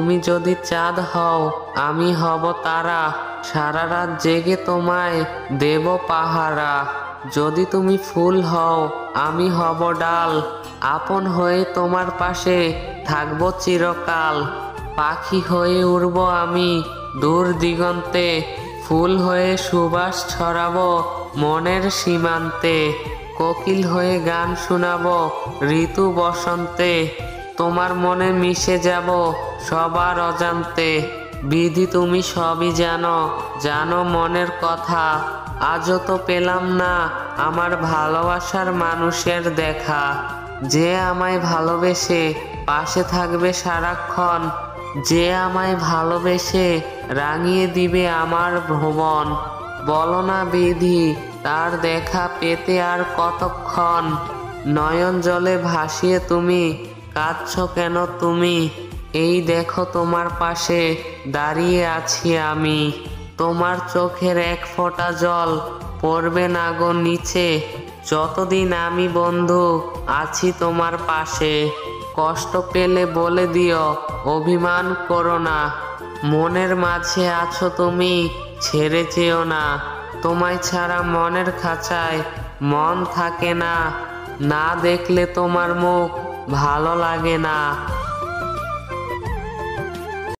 তুমি যদি চাঁদ হও আমি হব তারা, সারা রাত জেগে তোমায় দেব পাহারা। যদি তুমি ফুল হও আমি হব ডাল, আপন হয়ে তোমার পাশে থাকবো চিরকাল। পাখি হয়ে উড়ব আমি দূর দিগন্তে, ফুল হয়ে সুবাস ছড়াবো মনের সীমান্তে। কোকিল হয়ে গান শোনাবো ঋতু বসন্তে, তোমার মনে মিশে যাব সবার অজান্তে। বিধি তুমি সবই জানো, জানো মনের কথা, আজও তো পেলাম না আমার ভালোবাসার মানুষের দেখা। যে আমায় ভালোবেসে পাশে থাকবে সারাক্ষণ, যে আমায় ভালোবেসে রাঙিয়ে দিবে আমার ভ্রমণ। বলো না বিধি তার দেখা পেতে আর কতক্ষণ, নয়ন জলে ভাসিয়ে তুমি কাঁদছো কেন তুমি? এই দেখো তোমার পাশে দাঁড়িয়ে আছি আমি, তোমার চোখের এক ফোঁটা জল পড়বে না গো নিচে, যতদিন আমি বন্ধু আছি তোমার পাশে। কষ্ট পেলে বলে দিও অভিমান করো না, মনের মাঝে আছো তুমি ছেড়ে যেও না। তোমায় ছাড়া মনের খাঁচায় মন থাকে না, না দেখলে তোমার মুখ ভালো লাগে না।